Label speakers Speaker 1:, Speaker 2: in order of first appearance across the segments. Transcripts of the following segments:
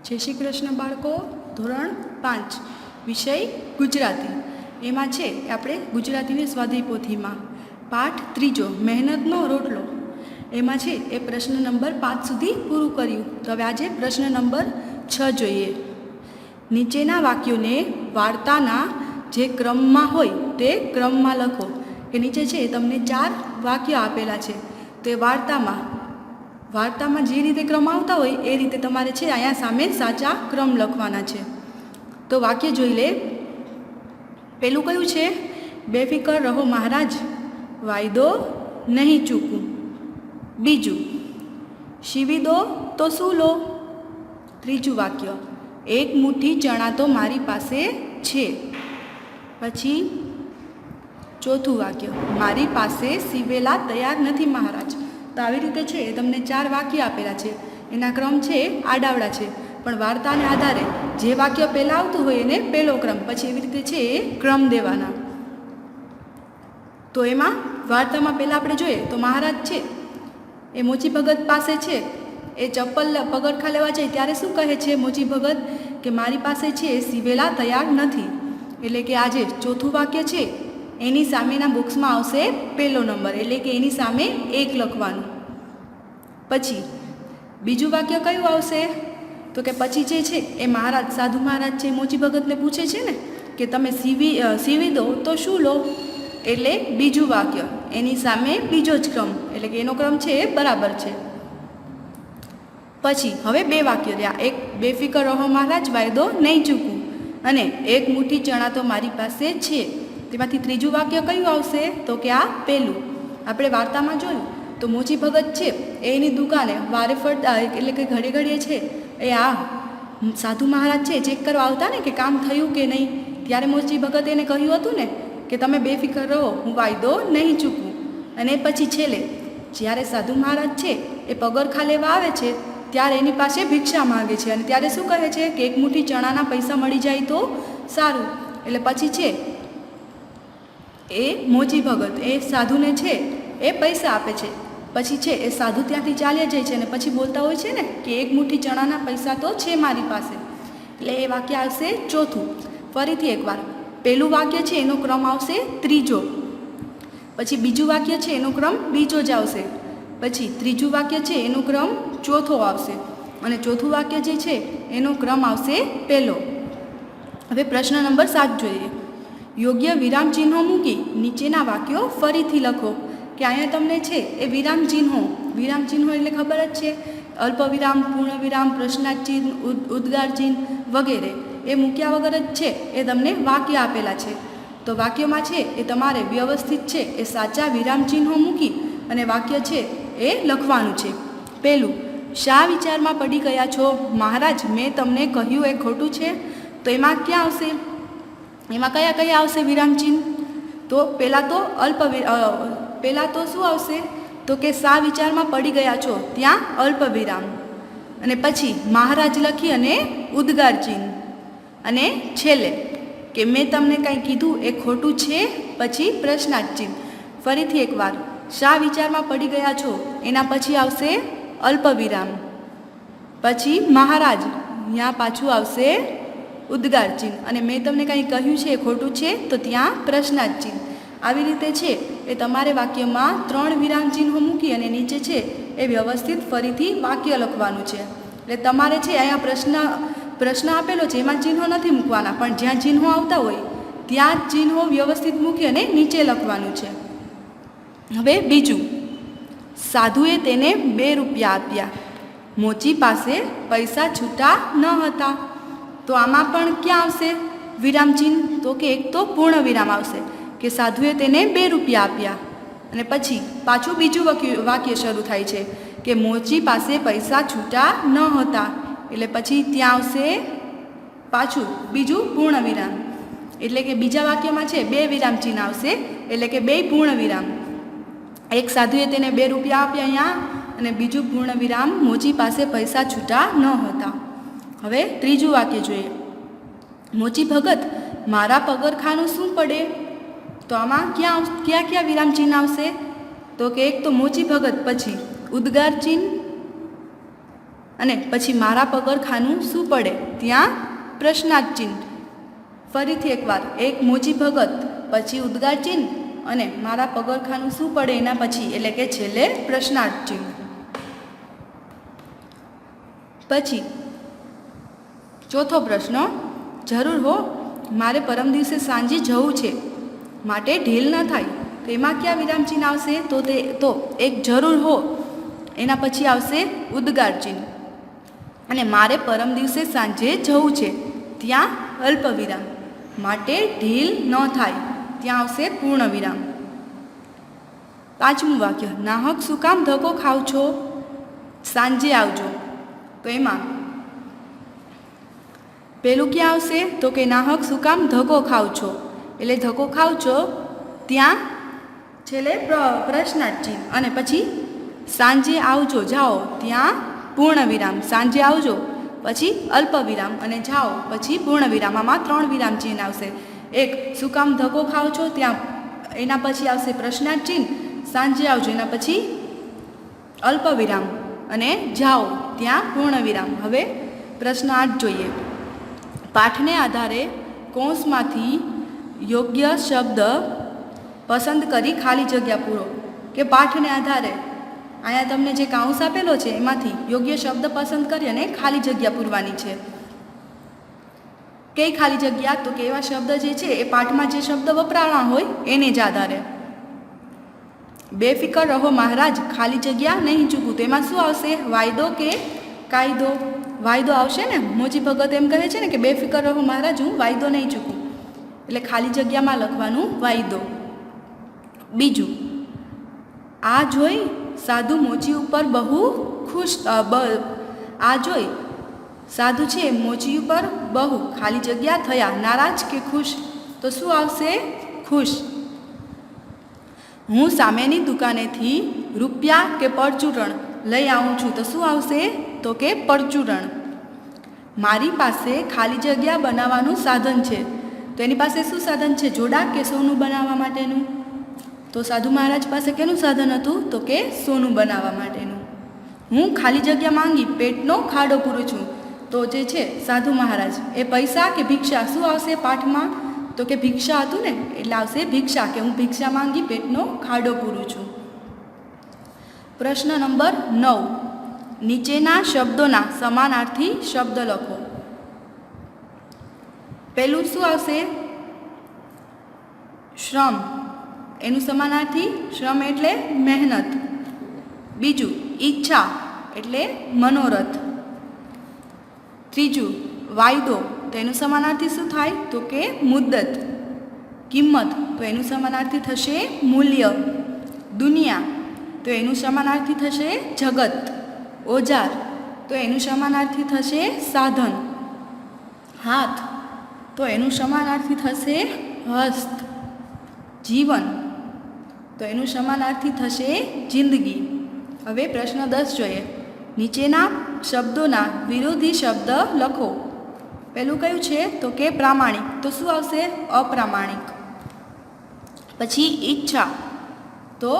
Speaker 1: जय श्री कृष्ण बाळको। धोरण 5 विषय गुजराती। एमां छे आपणे गुजरातीनी स्वाध्याय पोथीमां पाठ त्रीजो मेहनतनो रोटलो एमां छे ए प्रश्न नंबर 5 सुधी पूरुं कर्युं। तो हवे आजे प्रश्न नंबर 6 जोईए। नीचेना वाक्योने वार्ताना जे क्रममां होय ते क्रममां लखो। के नीचे छे तमने 4 वाक्य आपेला छे, ते वार्तामां जे रीते क्रम आवता होय ए रीते तमारे छे अहींया सामे साचा क्रम लखवाना छे। तो वाक्य जोई ले। पेलुं कयुं छे? बेफिकर रहो महाराज, वायदो नहीं चूकूं। बीजू, शीवी दो तो शुं लो। त्रीजું वाक्य, एक मुठ्ठी चणा तो मारी पासे छे। पछी चौथું वाक्य, मारी पासे सीवेला तैयार नहीं महाराज। तो આવી રીતે છે તમને 4 વાક્ય આપેલા છે, એના ક્રમ છે આડાવડા છે, પણ વાર્તાને આધારે જે વાક્ય પહેલાં આવતું હોય એને પહેલો ક્રમ, પછી એવી રીતે છે એ ક્રમ દેવાના। તો એમાં વાર્તામાં પહેલાં આપણે જોઈએ તો મહારાજ છે એ મોચી ભગત પાસે છે, એ ચપ્પલ પગરખા લેવા જાય ત્યારે શું કહે છે મોચી ભગત કે મારી પાસે છે એ સીવેલા તૈયાર નથી। એટલે કે આજે ચોથું વાક્ય છે એની સામેના બોક્સમાં આવશે પહેલો નંબર, એટલે કે એની સામે 1 લખવાનું। પછી બીજું વાક્ય કયું આવશે? તો કે પછી જે છે એ મહારાજ સાધુ મહારાજ છે મોચી ભગતને પૂછે છે ને કે તમે સીવી દો તો શું લો, એટલે બીજું વાક્ય એની સામે બીજો જ ક્રમ, એટલે કે એનો ક્રમ છે એ બરાબર છે। પછી હવે 2 વાક્ય રહ્યા, એક બેફિકર રહો મહારાજ, વાયદો નહીં ચૂકું, અને એક મુઠ્ઠી ચણા તો મારી પાસે છે। તેમાંથી ત્રીજું વાક્ય કયું આવશે? તો કે આ પહેલું। આપણે વાર્તામાં જોયું તો મોચી ભગત છે એ એની દુકાને વારે ફરતા, એટલે કે ઘડીએ ઘડીએ છે એ આ સાધુ મહારાજ છે ચેક કરવા આવતા ને કે કામ થયું કે નહીં, ત્યારે મોચી ભગત એને કહ્યું હતું ને કે તમે બેફિકર રહો, હું વાયદો નહીં ચૂકું। અને પછી છેલ્લે જ્યારે સાધુ મહારાજ છે એ પગરખા લેવા આવે છે ત્યારે એની પાસે ભિક્ષા માગે છે, અને ત્યારે શું કહે છે કે એક મુઠ્ઠી ચણાના પૈસા મળી જાય તો સારું। એટલે પછી છે એ મોચી ભગત એ સાધુને છે એ પૈસા આપે છે। પછી છે એ સાધુ ત્યાંથી ચાલ્યા જાય છે અને પછી બોલતા હોય છે ને કે એક મુઠ્ઠી ચણાના પૈસા તો છે મારી પાસે, એટલે એ વાક્ય આવશે ચોથું। ફરીથી એકવાર, પહેલું વાક્ય છે એનો ક્રમ આવશે ત્રીજો, પછી બીજું વાક્ય છે એનો ક્રમ બીજો જ આવશે, પછી ત્રીજું વાક્ય છે એનો ક્રમ ચોથો આવશે, અને ચોથું વાક્ય જે છે એનો ક્રમ આવશે પહેલો। હવે પ્રશ્ન નંબર 7 જોઈએ। યોગ્ય વિરામ ચિહ્નો મૂકી નીચેના વાક્યો ફરીથી લખો। કે અહીંયા તમને છે એ વિરામ ચિહ્નો એટલે ખબર જ છે, અલ્પ વિરામ, પૂર્ણ વિરામ, પ્રશ્નાર્થ ચિહ્ન, ઉદ્ગાર ચિહ્ન વગેરે એ મૂક્યા વગર જ છે એ તમને વાક્ય આપેલા છે। તો વાક્યમાં છે એ તમારે વ્યવસ્થિત છે એ સાચા વિરામ ચિહ્નો મૂકી અને વાક્ય છે એ લખવાનું છે। પહેલું, શા વિચારમાં પડી ગયા છો મહારાજ, મેં તમને કહ્યું એ ખોટું છે। તો એમાં ક્યાં આવશે? એમાં કયા કયા આવશે વિરામ ચિહ્ન? તો પહેલાં તો શું આવશે? તો કે શા વિચારમાં પડી ગયા છો ત્યાં અલ્પ વિરામ, અને પછી મહારાજ લખી અને ઉદ્ગાર ચિહ્ન, અને છેલ્લે કે મેં તમને કાંઈ કીધું એ ખોટું છે, પછી પ્રશ્નાર્થ ચિહ્ન। ફરીથી એકવાર, શા વિચારમાં પડી ગયા છો એના પછી આવશે અલ્પ વિરામ, પછી મહારાજ, ત્યાં પાછું આવશે ઉદ્ગાર ચિહ્ન, અને મેં તમને કાંઈ કહ્યું છે એ ખોટું છે તો ત્યાં પ્રશ્નાર્થ ચિહ્ન। આવી રીતે છે એ તમારે વાક્યમાં 3 વિરામ ચિહ્નો મૂકી અને નીચે છે એ વ્યવસ્થિત ફરીથી વાક્ય લખવાનું છે। એટલે તમારે છે અહીંયા પ્રશ્ન આપેલો છે એમાં ચિહ્નો નથી મૂકવાના, પણ જ્યાં ચિહ્નો આવતા હોય ત્યાં ચિહ્નો વ્યવસ્થિત મૂકી અને નીચે લખવાનું છે। હવે બીજું, સાધુએ તેને 2 રૂપિયા આપ્યા, મોચી પાસે પૈસા છૂટા ન હતા। તો આમાં પણ ક્યાં આવશે વિરામ ચિહ્ન? તો કે એક તો પૂર્ણ વિરામ આવશે કે સાધુએ તેને 2 રૂપિયા આપ્યા, અને પછી પાછું બીજું વાક્ય શરૂ થાય છે કે મોચી પાસે પૈસા છૂટા ન હતા, એટલે પછી ત્યાં આવશે પાછું બીજું પૂર્ણ વિરામ, એટલે કે બીજા વાક્યમાં છે 2 વિરામ ચિહ્ન આવશે, એટલે કે 2 પૂર્ણ વિરામ। એક સાધુએ તેને 2 રૂપિયા આપ્યા અહીંયા, અને બીજું પૂર્ણ વિરામ મોચી પાસે પૈસા છૂટા ન હતા। હવે ત્રીજું વાક્ય જોઈએ। મોચી ભગત, મારા પગરખાનું શું પડે? તો આમાં ક્યાં વિરામ ચિહ્ન આવશે? તો કે એક તો મોચી ભગત, પછી ઉદ્ગાર ચિહ્ન, અને પછી મારા પગરખાનું શું પડે ત્યાં પ્રશ્નાર્થ ચિહ્ન. ફરીથી એકવાર એક મોચી ભગત પછી ઉદ્ગાર ચિહ્ન અને મારા પગરખાનું શું પડે એના પછી એટલે કે છેલ્લે પ્રશ્નાર્થ ચિહ્ન. પછી ચોથો પ્રશ્ન, જરૂર હો મારે પરમ દિવસે સાંજે જવું છે માટે ઢીલ ન થાય, તો એમાં ક્યાં વિરામ ચિહ્ન આવશે? તો એક જરૂર હો એના પછી આવશે ઉદ્ગાર ચિહ્ન અને મારે પરમ દિવસે સાંજે જવું છે ત્યાં અલ્પ વિરામ, માટે ઢીલ ન થાય ત્યાં આવશે પૂર્ણ વિરામ. પાંચમું વાક્ય, નાહક શું કામ ધક્કો ખાવ છો, સાંજે આવજો, તો એમાં પેલું ક્યાં આવશે? તો કે નાહક શું કામ ધક્કો ખાવ છો, એટલે ધક્કો ખાવ છો ત્યાં છેલ્લે પ્રશ્નાર્થ ચિહ્ન અને પછી સાંજે આવજો જાઓ ત્યાં પૂર્ણ વિરામ. સાંજે આવજો પછી અલ્પ વિરામ અને જાઓ પછી પૂર્ણ વિરામ. આમાં 3 વિરામ ચિહ્ન આવશે. એક શું કામ ધક્કો ખાવ છો ત્યાં એના પછી આવશે પ્રશ્નાર્થ ચિહ્ન, સાંજે આવજો એના પછી અલ્પ વિરામ અને જાઓ ત્યાં પૂર્ણ વિરામ. હવે પ્રશ્ન 8 જોઈએ. પાઠને આધારે કૌંસમાંથી યોગ્ય શબ્દ પસંદ કરી ખાલી જગ્યા પૂરો. કે પાઠને આધારે અહીંયા તમને જે કૌંસ આપેલો છે એમાંથી યોગ્ય શબ્દ પસંદ કરી અને ખાલી જગ્યા પૂરવાની છે. કઈ ખાલી જગ્યા? તો કે એવા શબ્દ જે છે એ પાઠમાં જે શબ્દ વપરાણા હોય એને જ આધારે. બેફિકર રહો મહારાજ, ખાલી જગ્યા નહીં ચૂકવું, તો એમાં શું આવશે? વાયદો કે કાયદો? વાયદો આવશે ને. મોચી ભગત એમ કહે છે ને કે બેફિકર રહો મહારાજ, હું વાયદો નહીં ચૂકું, એટલે ખાલી જગ્યામાં લખવાનું વાયદો. બીજું, આ જોઈ સાધુ મોચી ઉપર બહુ ખુશ. આ જોઈ સાધુ છે મોચી ઉપર બહુ ખાલી જગ્યા થયા નારાજ કે ખુશ, તો શું આવશે? ખુશ. હું સામેની દુકાનેથી રૂપિયા કે પરચુરણ લઈ આવું છું, તો શું આવશે? તો કે પરચુરણ. મારી પાસે ખાલી જગ્યા બનાવવાનું સાધન છે, તો એની પાસે શું સાધન છે? જોડા કે સોનું બનાવવા માટેનું? તો સાધુ મહારાજ પાસે કેનું સાધન હતું? તો કે સોનું બનાવવા માટેનું. હું ખાલી જગ્યા માંગી પેટનો ખાડો પૂરું છું, તો જે છે સાધુ મહારાજ એ પૈસા કે ભિક્ષા શું આવશે પાઠમાં? તો કે ભિક્ષા હતું ને, એટલે આવશે ભિક્ષા, કે હું ભિક્ષા માંગી પેટનો ખાડો પૂરું છું. પ્રશ્ન નંબર 9, નીચેના શબ્દોના સમાનાર્થી શબ્દ લખો. પહેલું શું આવશે? શ્રમ, એનું સમાનાર્થી શ્રમ એટલે મહેનત. બીજું ઈચ્છા એટલે મનોરથ. ત્રીજું વાયદો, તો એનું સમાનાર્થી શું થાય? તો કે મુદ્દત. કિંમત, તો એનું સમાનાર્થી થશે મૂલ્ય. દુનિયા, તો એનું સમાનાર્થી થશે જગત. ઓજાર, તો એનું સમાનાર્થી થશે સાધન. હાથ, તો એનું સમાનાર્થી થશે હસ્ત. જીવન, તો એનું સમાનાર્થી થશે જિંદગી. હવે પ્રશ્ન 10 જોઈએ. નીચેના શબ્દોના વિરોધી શબ્દ લખો. પહેલું કયું છે? તો કે પ્રામાણિક, તો શું આવશે? અપ્રામાણિક. પછી ઈચ્છા, તો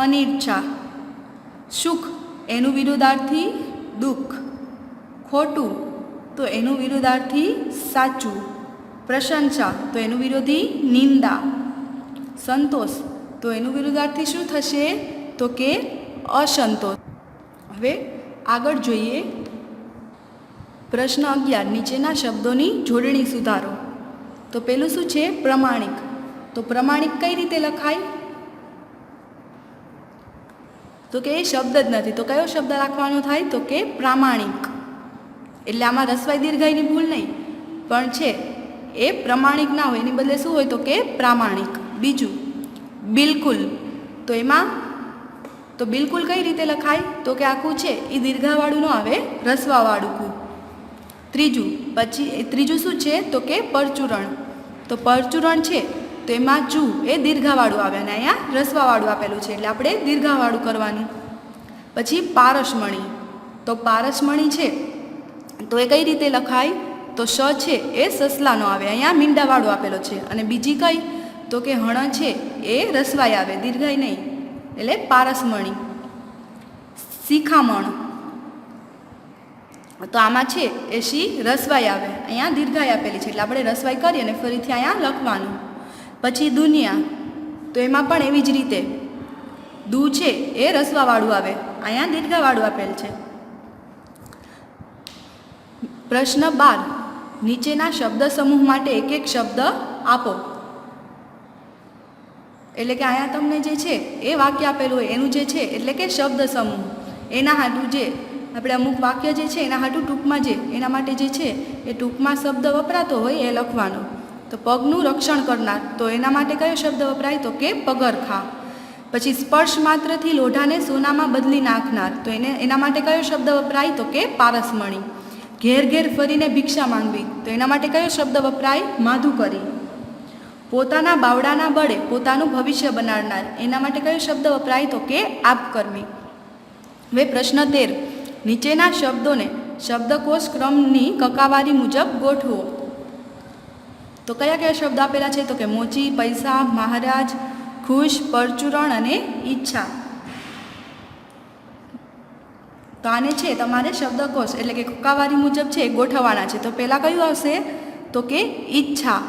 Speaker 1: અનિચ્છા. સુખ, એનું વિરુદ્ધાર્થી દુઃખ. ખોટું, તો એનું વિરુદ્ધાર્થી સાચું. પ્રશંસા, તો એનું વિરોધી નિંદા. સંતોષ, તો એનું વિરુદ્ધાર્થી શું થશે? તો કે અસંતોષ. હવે આગળ જોઈએ. પ્રશ્ન 11, નીચેના શબ્દોની જોડણી સુધારો. તો પેલું શું છે? પ્રમાણિક. તો પ્રમાણિક કઈ રીતે લખાય? તો કે એ શબ્દ જ નથી, તો કયો શબ્દ રાખવાનો થાય? તો કે પ્રામાણિક. એટલે આમાં રસ્વાઈ દીર્ઘાઈની ભૂલ નહીં, પણ છે એ પ્રમાણિક ના હોય, એની બદલે શું હોય? તો કે પ્રામાણિક. બીજું બિલકુલ, તો એમાં તો બિલકુલ કઈ રીતે લખાય? તો કે આખું છે એ દીર્ઘાવાળું ન આવે, રસવાવાળું. ત્રીજું શું છે? તો કે પરચુરણ. તો પરચુરણ છે તો એમાં ચૂ એ દીર્ઘાવાળું આવે અને અહીંયા રસવાવાળું આપેલું છે, એટલે આપણે દીર્ઘાવાળું કરવાનું. પછી પારસમણી. તો પારસમણી છે તો એ કઈ રીતે લખાય? તો શ છે એ સસલાનો આવે, અહીંયા મીંડાવાળું આપેલો છે. અને બીજી કઈ? તો કે હણ છે એ રસવાઈ આવે, દીર્ઘાઈ નહીં, એટલે પારસમણી. શિખામણ. તો આમાં છે એ શી રસવાઈ આવે, અહીંયા દીર્ઘાઈ આપેલી છે એટલે આપણે રસવાઈ કરીએ અને ફરીથી અહીંયા લખવાનું. પછી દુનિયા, તો એમાં પણ એવી જ રીતે દુ છે એ રસવાવાળું આવે, અહીંયા દીર્ઘાવાળું આપેલ છે. પ્રશ્ન 12, નીચેના શબ્દ સમૂહ માટે એક એક શબ્દ આપો. એટલે કે અહીંયા તમને જે છે એ વાક્ય આપેલું હોય એનું જે છે એટલે કે શબ્દ સમૂહ, એના હાટું જે આપણે અમુક વાક્ય જે છે એના હાટું ટૂંકમાં જે એના માટે જે છે એ ટૂંકમાં શબ્દ વપરાતો હોય એ લખવાનો. તો પગનું રક્ષણ કરનાર, તો એના માટે કયો શબ્દ વપરાય તો કે પગરખા. પછી સ્પર્શ માત્રથી લોઢાને સોનામાં બદલી નાખનાર, તો એના માટે કયો શબ્દ વપરાય તો કે પારસમણી. ઘેર ઘેર ફરીને ભિક્ષા માંગવી, તો એના માટે કયો શબ્દ વપરાય માધુકરી. પોતાના બાવડાના બળે પોતાનું ભવિષ્ય બનાવનાર, એના માટે કયો શબ્દ વપરાય તો કે આપકર્મી. હવે પ્રશ્ન 13, નીચેના શબ્દોને શબ્દકોશ ક્રમની કકાવારી મુજબ ગોઠવો. તો કયા કયા શબ્દ આપેલા છે તો કે મોચી, પૈસા, મહારાજ, ખુશ, પરચુરણ અને ઈચ્છા. તો આને છે તમારે શબ્દકોશ એટલે કે કકાવારી મુજબ છે ગોઠવવાના છે. તો પહેલાં કયું આવશે તો કે ઈચ્છા,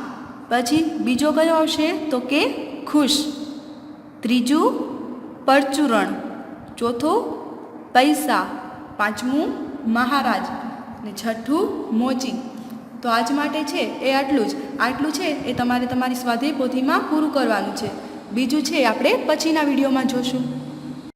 Speaker 1: પછી બીજો કયો આવશે તો કે ખુશ, ત્રીજું પરચુરણ, ચોથું પૈસા, પાંચમું મહારાજ ને છઠ્ઠું મોચી. તો આજ માટે છે એ આટલું છે એ તમારે તમારી સ્વાધ્યાય પોથીમાં પૂરું કરવાનું છે. બીજું છે આપણે પછીના વિડીયોમાં જોશું.